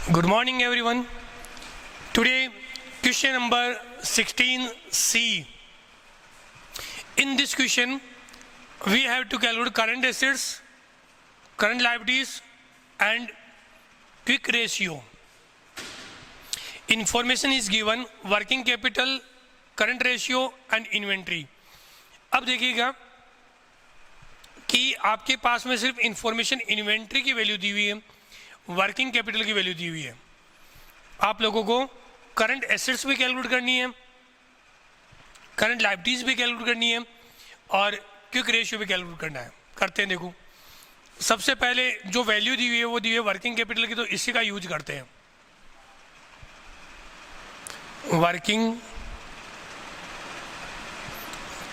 Good morning everyone. Today question number 16C. In this question we have to calculate current assets, current liabilities and quick ratio. Information is given working capital, current ratio and inventory. अब देखिएगा कि आपके पास में सिर्फ information inventory की value दी हुई है, वर्किंग कैपिटल की वैल्यू दी हुई है। आप लोगों को करंट एसेट्स भी कैलकुलेट करनी है, करंट लायबिलिटीज भी कैलकुलेट करनी है और क्विक रेशियो भी कैलकुलेट करना है। करते हैं। देखो सबसे पहले जो वैल्यू दी हुई है वो दी हुई है वर्किंग कैपिटल की, तो इसी का यूज करते हैं। Working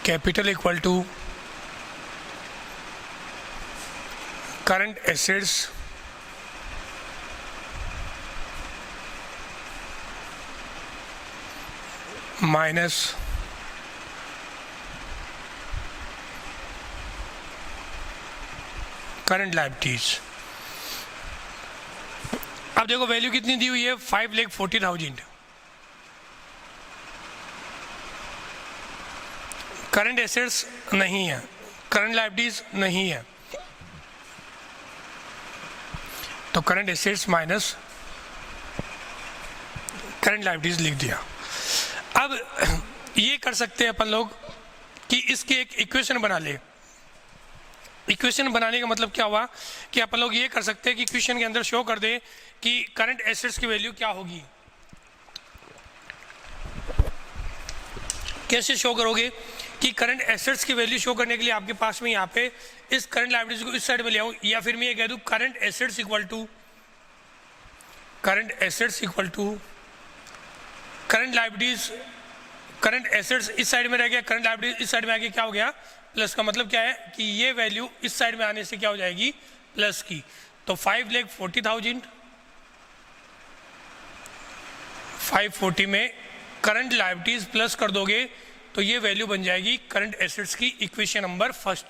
capital equal to current assets minus current liabilities. अब देखो वैल्यू कितनी दी हुई है, 5,40,000। करंट एसेट्स नहीं है, करंट लायबिलिटीज नहीं है, तो current assets minus current liabilities लिख दिया। अब ये कर सकते हैं अपन लोग कि इसकी एक इक्वेशन बना ले। इक्वेशन बनाने का मतलब क्या हुआ कि अपन लोग ये कर सकते हैं कि इक्वेशन के अंदर शो कर दे कि करंट एसेट्स की वैल्यू क्या होगी। कैसे शो करोगे कि करंट एसेट्स की वैल्यू शो करने के लिए आपके पास में यहाँ पे इस करंट लायबिलिटीज को इस साइड में ले आऊँ, या फिर मैं ये कह दूँ current assets equal to current liabilities. Current assets इस साइड में रह गया, करंट लायबिलिटीज इस साइड में आ गया, क्या हो गया प्लस का। मतलब क्या है कि ये वैल्यू इस साइड में आने से क्या हो जाएगी प्लस की। तो 5,40,000 540 में करंट लायबिलिटीज प्लस कर दोगे तो ये वैल्यू बन जाएगी करंट एसेट्स की इक्वेशन नंबर फर्स्ट।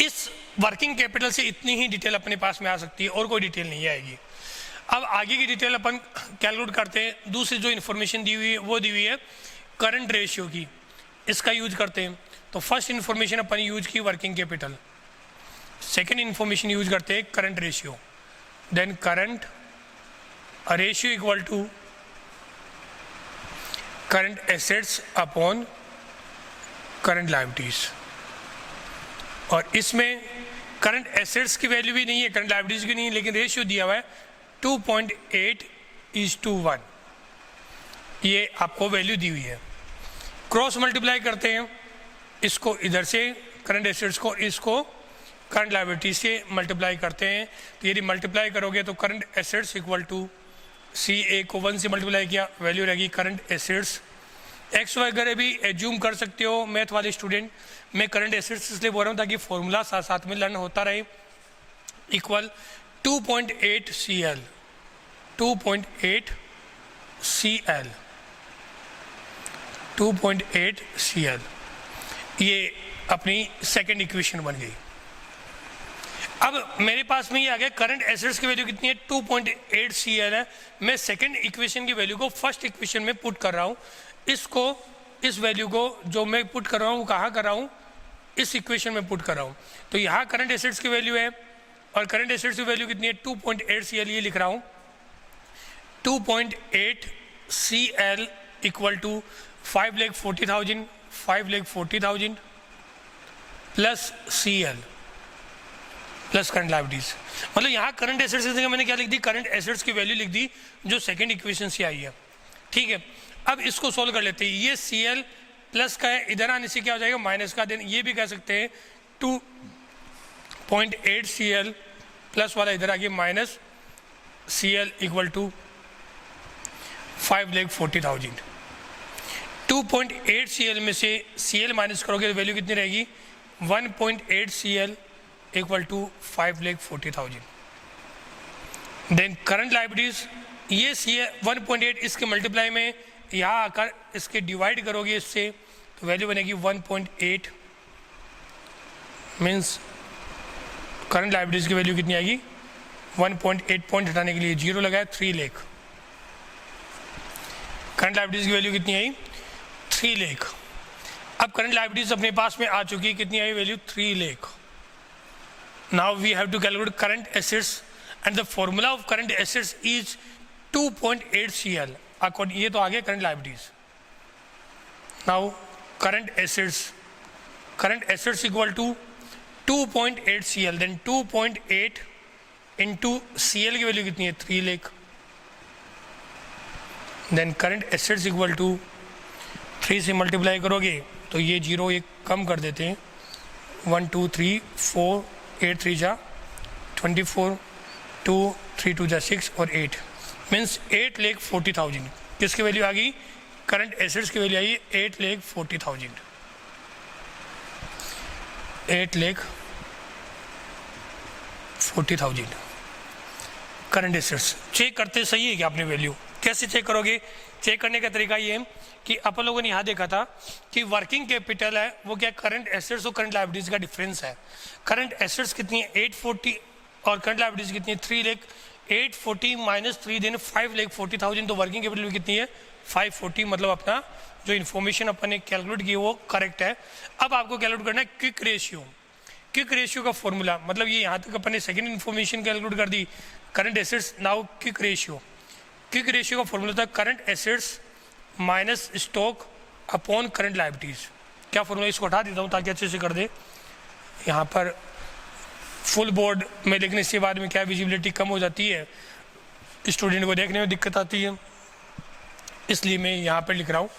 इस वर्किंग कैपिटल से इतनी ही डिटेल अपने पास में आ सकती है और कोई डिटेल नहीं आएगी। अब आगे की डिटेल अपन कैलकुलेट करते हैं। दूसरी जो इन्फॉर्मेशन दी हुई है वो दी हुई है करंट रेशियो की, इसका यूज करते हैं। तो फर्स्ट इन्फॉर्मेशन अपन यूज की working capital, second information use करते हैं current ratio, then current ratio equal to current assets upon current liabilities. और इसमें करंट एसेट्स की वैल्यू भी नहीं है, करंट लायबिलिटीज की नहीं है, लेकिन रेशियो दिया हुआ है 2.8:1। ये आपको वैल्यू दी हुई है। क्रॉस मल्टीप्लाई करते हैं, इसको इधर से करंट एसेट्स को इसको करंट लायबिलिटी से मल्टीप्लाई करते हैं। तो यदि मल्टीप्लाई करोगे तो current assets equal to CA को 1 से मल्टीप्लाई किया, वैल्यू रहेगी करंट एसेट्स। एक्स वगैरह भी एज्यूम कर सकते हो मैथ वाले स्टूडेंट। मैं करंट एसेट्स इसलिए बोल रहा हूँ ताकि फॉर्मूला साथ साथ में लर्न होता रहे। इक्वल 2.8 CL 2.8 CL, ये अपनी सेकंड इक्वेशन बन गई। अब मेरे पास में ये आ गया करंट एसेट्स की वैल्यू कितनी है 2.8 CL है। मैं सेकंड इक्वेशन की वैल्यू को फर्स्ट इक्वेशन में पुट कर रहा हूँ। इसको इस वैल्यू को जो मैं पुट कर रहा हूँ वो कहाँ कर रहा हूँ, इस इक्वेशन में पुट कर रहा हूँ। तो यहाँ करंट एसेट्स की वैल्यू है और करंट एसेट्स की वैल्यू कितनी है 2.8 CL, ये लिख रहा हूँ 2.8 CL equal to 5,40,000 plus CL plus current liabilities. मतलब यहाँ करंट एसेट्स की जगह मैंने क्या लिख दी, करंट एसेट्स की वैल्यू लिख दी जो सेकंड इक्वेशन से आई है। ठीक है, अब इसको सोल्व कर लेते हैं। ये CL प्लस का है, इधर आने से क्या हो जाएगा माइनस का। देन ये भी कह सकते हैं 2.8 CL प्लस वाला इधर आ गया minus CL equal to 5,40,000। 2.8 CL में से CL माइनस करोगे तो वैल्यू कितनी रहेगी 1.8 CL equal to 5,40,000। Then current liabilities, ये CL 1.8 इसके मल्टीप्लाई में यहाँ आकर इसके डिवाइड करोगे इससे तो वैल्यू बनेगी 1.8 मीन्स करंट लायबिलिटीज की वैल्यू कितनी आएगी 1.8 पॉइंट हटाने के लिए 0 लगाया, 3 लाख। करंट लायबिलिटीज की वैल्यू कितनी आई? 3 लाख। अब करंट लायबिलिटीज अपने पास में आ चुकी है, कितनी आई value? 3 lakh. Now we have to calculate current assets and the formula of current assets is 2.8 CL। ये तो आ गया current liabilities. Now current assets equal to 2.8 CL, then 2.8 into CL की वैल्यू कितनी है? 3 lakh. Then current assets equal to 3 से multiply करोगे तो ये 0 एक कम कर देते हैं, 1 2 3 4 8 3 जा 24, 2 3 2 जा 6 और 8 मीन्स 8,40,000। किसकी वैल्यू आ गई? करंट एसेट्स की वैल्यू आई 8,40,000। 8,40,000 करंट एसेट्स। चेक करते सही है क्या आपने वैल्यू? कैसे चेक करोगे? चेक करने का तरीका ये है कि अपन लोगों ने यहाँ देखा था कि वर्किंग कैपिटल है वो क्या? करंट एसेट्स और करंट लायबिलिटीज का डिफरेंस है। करंट एसेट्स कितनी है? 840 और करंट लायबिलिटीज कितनी है? 3 लाख। 840 माइनस 3 देन 5,40,000, तो वर्किंग कैपिटल कितनी है? 540। मतलब अपना जो इन्फॉर्मेशन अपन ने कैलकुलेट की वो करेक्ट है। अब आपको कैलकुलेट करना है क्विक रेशियो। क्विक रेशियो का फॉर्मूला मतलब ये यहाँ तक अपन ने सेकेंड इन्फॉर्मेशन कैलकुलेट कर दी, current assets. Now quick ratio का फॉर्मूला था current assets minus stock upon current liabilities. क्या फॉर्मूला? इसको हटा देता हूँ ताकि अच्छे से कर दे। यहाँ पर फुल बोर्ड में लिखने से बाद में क्या विजिबिलिटी कम हो जाती है, स्टूडेंट को देखने में दिक्कत आती है, इसलिए मैं यहाँ पर लिख रहा हूँ।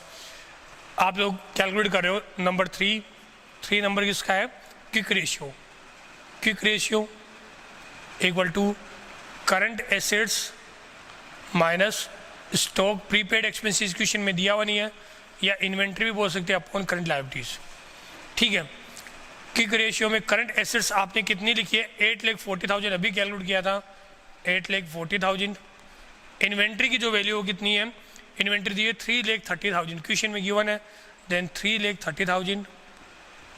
आप लोग कैलकुलेट कर रहे हो। नंबर 3 नंबर किसका है? Quick ratio equal to current assets minus stock prepaid expenses question में दिया हुआ नहीं है, या इन्वेंट्री भी बोल सकते हैं अपॉन करंट लायबिलिटीज। ठीक है। क्विक रेशियो में करंट एसेट्स आपने कितनी लिखी है? 8,40,000 अभी कैलकुलेट किया था, 8,40,000। इन्वेंट्री की जो वैल्यू कितनी है? इन्वेंट्री दी है 3,30,000, क्वेश्चन में गिवन है। देन 3,30,000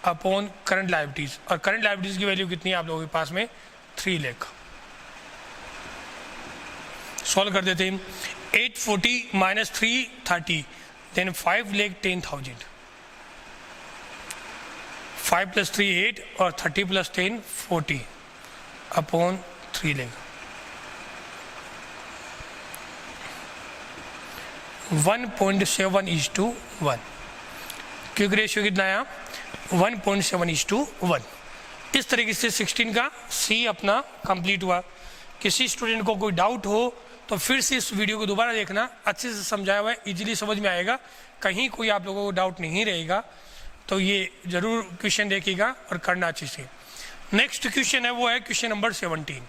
अपॉन करंट लायबिलिटीज, और करंट लायबिलिटीज की वैल्यू कितनी है आप लोगों के पास में? 3 लाख। सॉल्व कर देते हैं। 840 माइनस 330 देन 5,10,000। 5 + 3 8 और 30 + 10 40 अपॉन 3 लाख। 1.7:1। क्विक रेशियो कितना आया? 1.7:1। इस तरीके से 16 का सी अपना कंप्लीट हुआ। किसी स्टूडेंट को कोई डाउट हो तो फिर से इस वीडियो को दोबारा देखना, अच्छे से समझाया हुआ है, इजीली समझ में आएगा। कहीं कोई आप लोगों को डाउट नहीं रहेगा तो ये जरूर क्वेश्चन देखिएगा और करना अच्छे से। नेक्स्ट क्वेश्चन है वो है क्वेश्चन नंबर 17।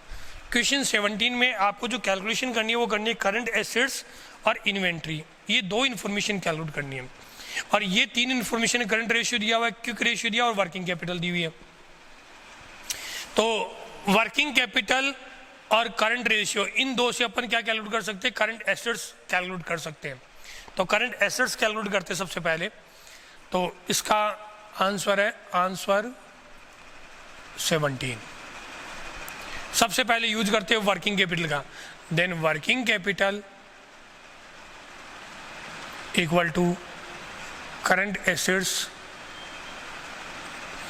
क्वेश्चन 17 में आपको जो कैलकुलेशन करनी है वो करनी है करंट एसेट्स और इन्वेंट्री। ये 2 इन्फॉर्मेशन कैलकुलेट करनी है, और ये 3 इन्फॉर्मेशन करंट रेशियो दिया हुआ है, क्विक रेशियो दिया और वर्किंग कैपिटल दी हुई है। तो वर्किंग कैपिटल और करंट रेशियो, इन 2 से अपन क्या कैलकुलेट कर सकते हैं? करंट एसेट्स कैलकुलेट कर सकते हैं। तो करंट एसेट्स कैलकुलेट करते हैं सबसे पहले। तो इसका आंसर है आंसर 17। सबसे पहले यूज करते हैं वर्किंग कैपिटल का। Then working capital equal to current assets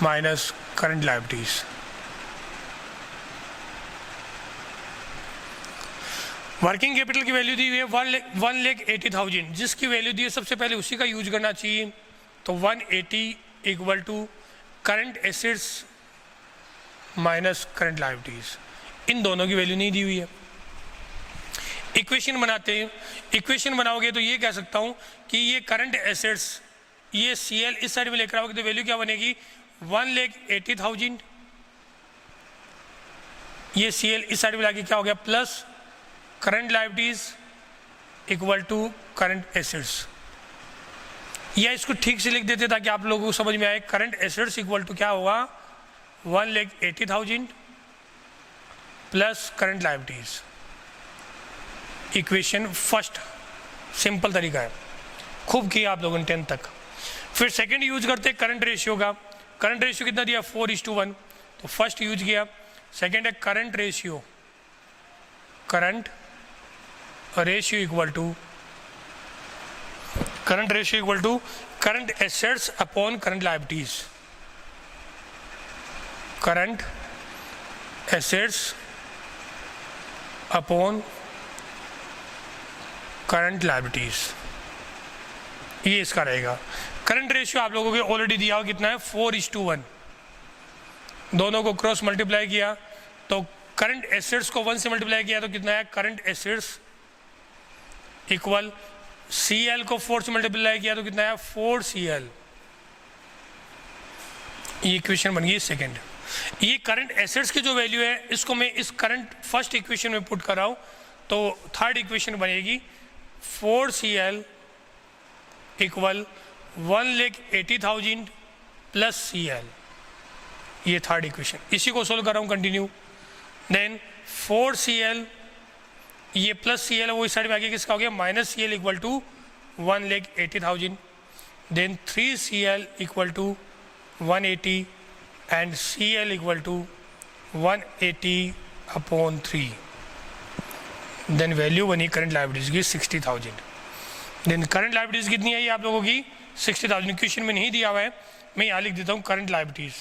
minus current liabilities. Working capital की वैल्यू दी हुई है 1,80,000, जिसकी वैल्यू दी है सबसे पहले उसी का यूज करना चाहिए। तो 180 equal to current assets minus current liabilities. इन दोनों की वैल्यू नहीं दी हुई है। इक्वेशन बनाते हैं। इक्वेशन बनाओगे तो ये कह सकता हूँ कि ये करंट एसेट्स, ये CL इस साइड में लेकर आओगे तो वैल्यू क्या बनेगी? 1,80,000। ये CL इस साइड में लाके क्या हो गया? Plus current liabilities equal to current assets. या इसको ठीक से लिख देते ताकि आप लोगों को समझ में आए। करंट एसेट्स इक्वल टू क्या होगा? 1,80,000 plus current liabilities. Equation first, simple तरीका है, खूब किया आप लोगों ने 10 तक। फिर सेकंड यूज करते हैं करंट रेशियो का। करंट रेशियो कितना दिया? 4:1। तो फर्स्ट यूज किया। सेकंड है current ratio current ratio equal to current assets upon current liabilities, current assets upon current liabilities, ये इसका रहेगा। करंट रेशियो आप लोगों के ऑलरेडी दिया हो कितना है 4:1, दोनों को क्रॉस मल्टीप्लाई किया तो करंट एसेट्स को 1 से मल्टीप्लाई किया तो कितना है करंट एसेट्स इक्वल CL को 4 से मल्टीप्लाई किया तो कितना है 4CL, ये इक्वेशन बन गई सेकंड। ये करंट एसेट्स की जो वैल्यू है इसको मैं इस करंट फर्स्ट इक्वेशन में पुट कर रहा हूं तो थर्ड इक्वेशन बनेगी 4CL इक्वल 1,80,000 प्लस CL, ये थर्ड इक्वेशन। इसी को सोल्व कर रहा हूँ कंटिन्यू। देन 4CL ये प्लस CL वो इस साइड में आगे किसका हो गया minus CL equal to 1,80,000। Then 3CL equal to 180 and CL equal to 180/3। Then value बनी करंट लायबिलिटीज की 60,000। देन करंट लायबिलिटीज कितनी है ये आप लोगों की 60,000, क्वेश्चन में नहीं दिया हुआ है, मैं यहाँ लिख देता हूँ करंट लायबिलिटीज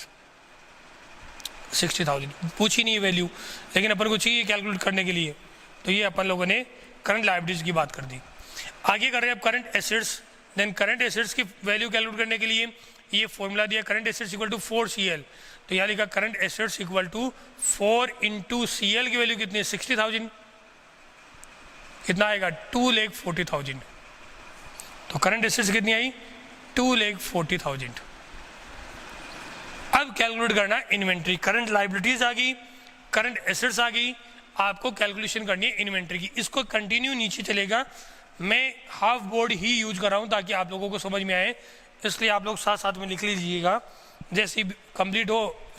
60,000, पूछी नहीं है वैल्यू लेकिन अपन को चाहिए कैलकुलेट करने के लिए, तो ये अपन लोगों ने करंट लायबिलिटीज की बात कर दी। आगे कर रहे हैं अब current assets. Then current assets की वैल्यू कैलकुलेट करने के लिए ये फॉर्मूला दिया current assets equal to 4CL, तो यहाँ लिखा current assets equal to 4 into CL की वैल्यू कितनी है 60,000, कितना आएगा 2,40,000। तो करंट एसेट्स कितनी आई 2,40,000। अब कैलकुलेट करना इन्वेंट्री, करंट लायबिलिटीज आ गई, करंट एसेट्स आ गई, आपको कैलकुलेशन करनी है इन्वेंट्री की। इसको कंटिन्यू नीचे चलेगा, मैं हाफ बोर्ड ही यूज कर रहा हूँ ताकि आप लोगों को समझ में आए, इसलिए आप लोग साथ साथ में लिख लीजिएगा। जैसे कंप्लीट हो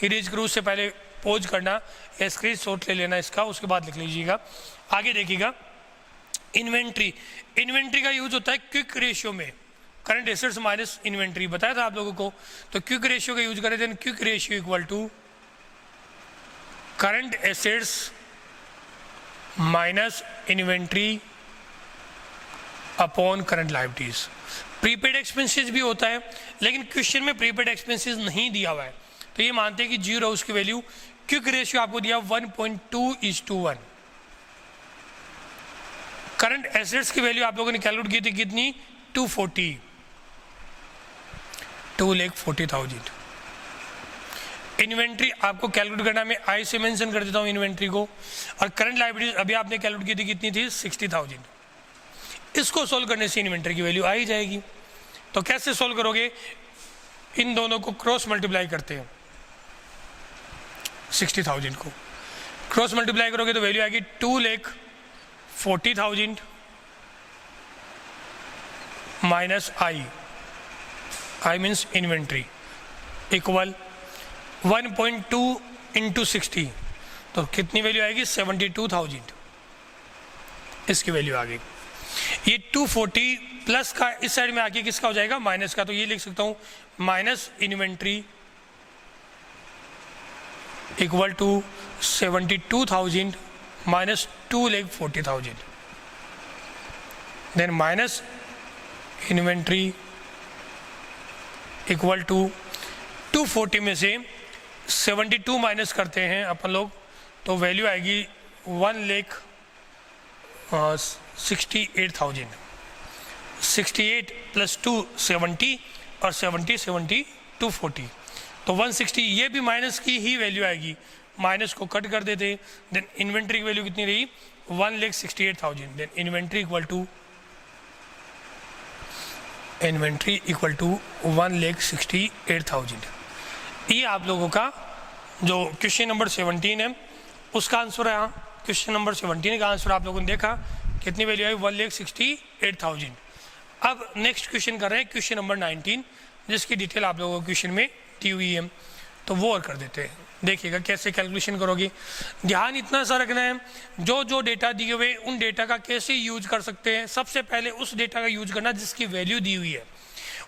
इरेज करो उससे पहले पोज करना या स्क्रीन शॉट ले लेना इसका, उसके बाद लिख लीजिएगा। आगे देखिएगा इन्वेंट्री, इन्वेंट्री का यूज होता है क्विक रेशियो में, करंट एसेट्स माइनस इन्वेंट्री बताया था आप लोगों को, तो क्विक रेशियो का यूज करें। Then quick ratio equal to current assets minus inventory upon current liabilities. Prepaid expenses भी होता है लेकिन क्वेश्चन में प्रीपेड एक्सपेंसेस नहीं दिया हुआ है, तो ये मानते हैं कि 0 उसकी वैल्यू। क्विक रेशियो आपको दिया 1.2:1। करंट एसेट्स की वैल्यू आप लोगों ने कैलकुलेट की थी कितनी 2,40,000। इन्वेंट्री आपको कैलकुलेट करना, मैं आई से मेंशन कर देता हूं इन्वेंट्री को। और करंट लायबिलिटीज अभी आपने कैलकुलेट की थी कितनी थी 60,000। इसको सोल्व करने से इन्वेंट्री की वैल्यू आ ही जाएगी। तो कैसे सोल्व करोगे, इन दोनों को क्रॉस मल्टीप्लाई करते हैं, 60,000 को क्रॉस मल्टीप्लाई करोगे तो वैल्यू आएगी 2,40,000 minus I means inventory equal 1.2 into 60, तो कितनी वैल्यू आएगी 72,000, इसकी वैल्यू आ गई। ये 240 प्लस का इस साइड में आके किसका हो जाएगा माइनस का, तो ये लिख सकता हूं minus inventory equal to 72,000 minus 2,40,000। Then minus inventory equal to 240 में से 72 माइनस करते हैं अपन लोग, तो वैल्यू आएगी 1,68,000। 68 प्लस 2 70 और 70 70 240, तो 160। ये भी माइनस की ही वैल्यू आएगी, माइनस को कट कर देते। देन इन्वेंट्री की वैल्यू कितनी रही 1,68,000। Then inventory equal to 1,68,000। ये आप लोगों का जो क्वेश्चन नंबर 17 है उसका आंसर है। क्वेश्चन नंबर 17 का आंसर आप लोगों ने देखा कितनी वैल्यू आई 1,68,000। अब नेक्स्ट क्वेश्चन कर रहे हैं क्वेश्चन नंबर 19, जिसकी डिटेल आप लोगों को क्वेश्चन में दी हुई है, तो वो और कर देते हैं। देखिएगा कैसे कैलकुलेशन करोगे, ध्यान इतना सा रखना है जो जो डेटा दिए हुए उन डेटा का कैसे यूज कर सकते हैं। सबसे पहले उस डेटा का यूज करना जिसकी वैल्यू दी हुई है,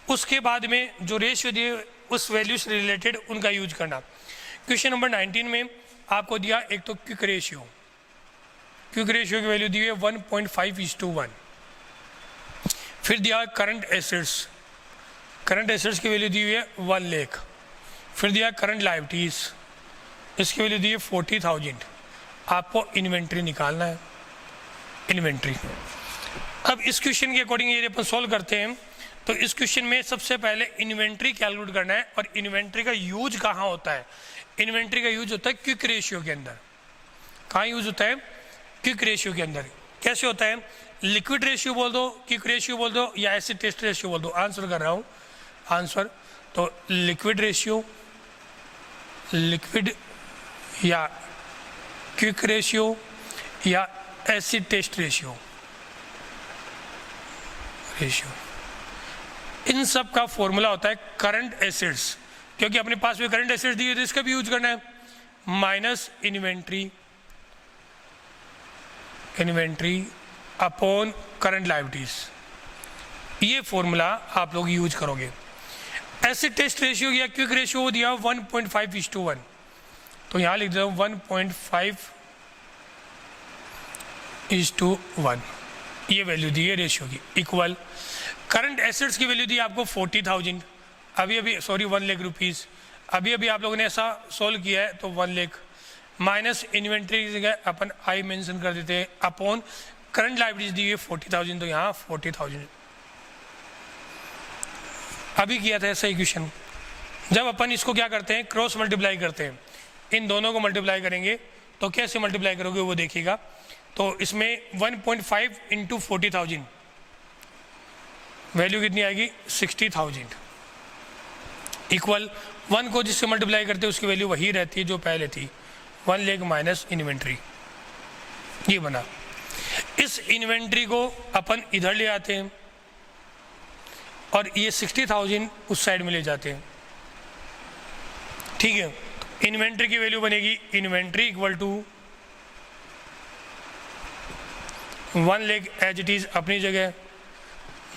उसके बाद में जो रेशियो दिए उस वैल्यू से रिलेटेड उनका यूज करना। क्वेश्चन नंबर 19 में आपको दिया एक तो क्विक रेशियो, क्विक रेशियो की वैल्यू दी हुई है 1.5:1। फिर दिया करंट एसेट्स, करंट एसेट्स की वैल्यू दी हुई है 1 लाख। फिर दिया करंट लायबिलिटीज, इसकी वैल्यू दी है 40,000। आपको इन्वेंट्री निकालना है, इन्वेंट्री। अब इस क्वेश्चन के अकॉर्डिंग यदि अपन सोल्व करते हैं तो इस क्वेश्चन में सबसे पहले इन्वेंट्री कैलकुलेट करना है। और इन्वेंट्री का यूज कहाँ होता है? इन्वेंट्री का यूज होता है क्विक रेशियो के अंदर। कहाँ यूज होता है? क्विक रेशियो के अंदर। कैसे होता है? लिक्विड रेशियो बोल दो, क्विक रेशियो बोल दो, या एसिड टेस्ट रेशियो बोल दो। आंसर कर रहा हूँ, आंसर तो लिक्विड रेशियो, लिक्विड या क्विक रेशियो या एसिड टेस्ट रेशियो, इन सब का फॉर्मूला होता है करंट एसेट्स। क्योंकि अपने पास में करंट एसेट्स दी है तो इसका भी यूज करना है, minus inventory, inventory upon current liabilities. ये फॉर्मूला आप लोग यूज करोगे। एसिड टेस्ट रेशियो या क्विक रेशियो दिया 1.5:1, तो यहाँ लिख देता हूँ 1.5:1, ये वैल्यू दी है रेशियो की, इक्वल करंट एसेट्स की वैल्यू दी आपको 40,000, अभी 1 लाख रुपीज़। अभी आप लोगों ने ऐसा सोल्व किया है तो 1 लाख, माइनस इन्वेंट्री की जगह अपन आई मेंशन कर देते हैं, अपॉन करंट लायबिलिटीज दी है 40,000, तो यहाँ 40,000। अभी किया था ऐसा इक्वेशन। जब अपन इसको क्या करते हैं, क्रॉस मल्टीप्लाई करते हैं, इन दोनों को मल्टीप्लाई करेंगे तो कैसे मल्टीप्लाई करोगे वो देखिएगा। तो इसमें 1.5 × 40,000 वैल्यू कितनी आएगी? 60,000, इक्वल 1 को जिससे मल्टीप्लाई करते हैं उसकी वैल्यू वही रहती है जो पहले थी, 1 लाख माइनस इन्वेंट्री, ये बना। इस इन्वेंट्री को अपन इधर ले आते हैं और ये 60,000 उस साइड में ले जाते हैं, ठीक है। तो इन्वेंट्री की वैल्यू बनेगी, inventory equal to 1 lakh as it is अपनी जगह,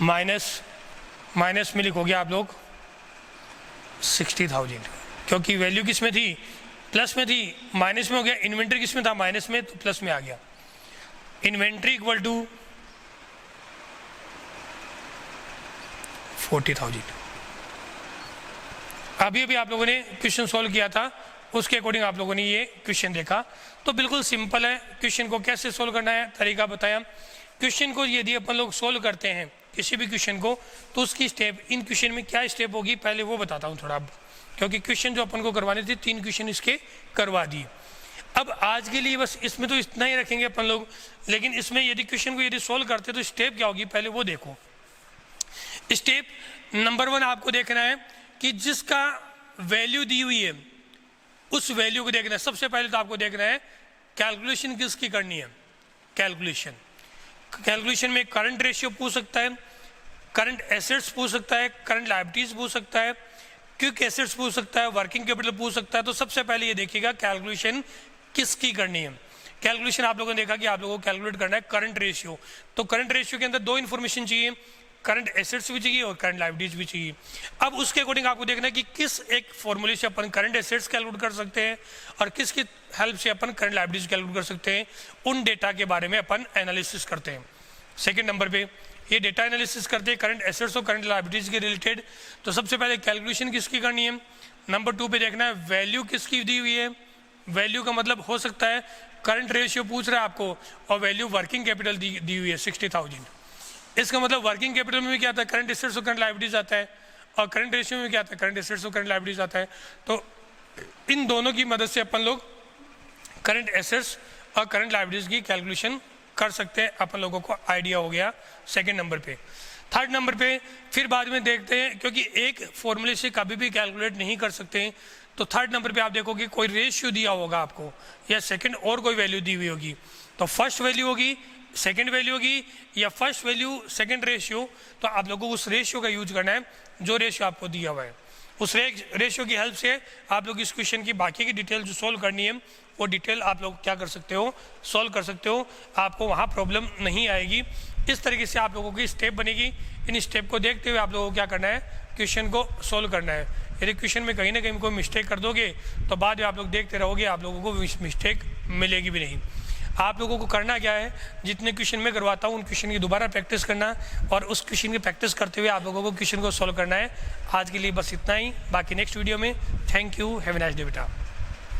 माइनस में लिखोगे आप लोग 60,000, क्योंकि वैल्यू किस में थी? प्लस में थी, माइनस में हो गया। इन्वेंट्री किस में था? माइनस में, तो प्लस में आ गया। Inventory equal to 40,000। अभी आप लोगों ने क्वेश्चन सॉल्व किया था, उसके अकॉर्डिंग आप लोगों ने ये क्वेश्चन देखा। तो बिल्कुल सिंपल है, क्वेश्चन को कैसे सोल्व करना है तरीका बताया। क्वेश्चन को यदि अपन लोग सोल्व करते हैं किसी भी क्वेश्चन को, तो उसकी स्टेप, इन क्वेश्चन में क्या स्टेप होगी पहले वो बताता हूँ थोड़ा अब, क्योंकि क्वेश्चन जो अपन को करवाने थे 3 क्वेश्चन इसके करवा दिए। अब आज के लिए बस इसमें तो इतना ही रखेंगे अपन लोग, लेकिन इसमें यदि क्वेश्चन को यदि सोल्व करते तो स्टेप क्या होगी पहले वो देखो। स्टेप नंबर 1 आपको देखना है कि जिसका वैल्यू दी हुई है उस वैल्यू को देखना है। सबसे पहले तो आपको देखना है कैलकुलेशन किसकी करनी है। कैलकुलेशन में करंट रेशियो पूछ सकता है, करंट एसेट्स पूछ सकता है, करंट लायबिलिटीज पूछ सकता है, क्विक एसेट्स पूछ सकता है, वर्किंग कैपिटल पूछ सकता है। तो सबसे पहले ये देखिएगा कैलकुलेशन किसकी करनी है। कैलकुलेशन आप लोगों ने देखा कि आप लोगों को कैलकुलेट करना है करंट रेशियो। तो करंट रेशियो के अंदर 2 इन्फॉर्मेशन चाहिए, करंट एसेट्स भी चाहिए और करंट लायबिलिटीज भी चाहिए। अब उसके अकॉर्डिंग आपको देखना है कि किस एक फॉर्मूले से अपन करंट एसेट्स कैलकुलेट कर सकते हैं और किसकी हेल्प से अपन करंट लायबिलिटीज कैलकुलेट कर सकते हैं। उन डेटा के बारे में अपन एनालिसिस करते हैं। सेकंड नंबर पे ये डेटा एनालिसिस करते हैं करंट एसेट्स और करंट लायबिलिटीज के रिलेटेड। तो सबसे पहले कैलकुलेशन किसकी करनी है। नंबर 2 पे देखना है वैल्यू किसकी दी हुई है। वैल्यू का मतलब हो सकता है करंट रेशियो पूछ रहा है आपको और वैल्यू वर्किंग कैपिटल दी हुई है 60,000। इसका मतलब वर्किंग कैपिटल में भी क्या आता है, करंट एसेट्स और करंट लायबिलिटीज आता है, और करंट रेशियो में क्या आता है, करंट एसेट्स और करंट लायबिलिटीज आता है। तो इन दोनों की मदद से अपन लोग करंट एसेट्स और करंट लायबिलिटीज की कैलकुलेशन कर सकते हैं। अपन लोगों को आइडिया हो गया सेकंड नंबर पे। थर्ड नंबर पे फिर बाद में देखते हैं, क्योंकि एक फॉर्मूले से कभी भी कैलकुलेट नहीं कर सकते। तो थर्ड नंबर पे आप देखोगे कोई रेशियो दिया होगा आपको या सेकंड और कोई वैल्यू दी हुई होगी। तो फर्स्ट वैल्यू होगी, सेकंड वैल्यू होगी या फर्स्ट वैल्यू सेकंड रेशियो। तो आप लोगों को उस रेशियो का यूज करना है जो रेशियो आपको दिया हुआ है। उस रेशियो की हेल्प से आप लोग इस क्वेश्चन की बाकी की डिटेल जो सोल्व करनी है वो डिटेल आप लोग क्या कर सकते हो, सोल्व कर सकते हो। आपको वहाँ प्रॉब्लम नहीं आएगी। इस तरीके से आप लोगों की स्टेप बनेगी। इन स्टेप को देखते हुए आप लोगों को क्या करना है, क्वेश्चन को सोल्व करना है। यदि क्वेश्चन में कहीं ना कहीं कोई मिस्टेक कर दोगे तो बाद में आप लोग देखते रहोगे, आप लोगों को मिस्टेक मिलेगी भी नहीं। आप लोगों को करना क्या है, जितने क्वेश्चन मैं करवाता हूँ उन क्वेश्चन की दोबारा प्रैक्टिस करना और उस क्वेश्चन की प्रैक्टिस करते हुए आप लोगों को क्वेश्चन को सॉल्व करना है। आज के लिए बस इतना ही, बाकी नेक्स्ट वीडियो में। Thank you, have a nice day बेटा।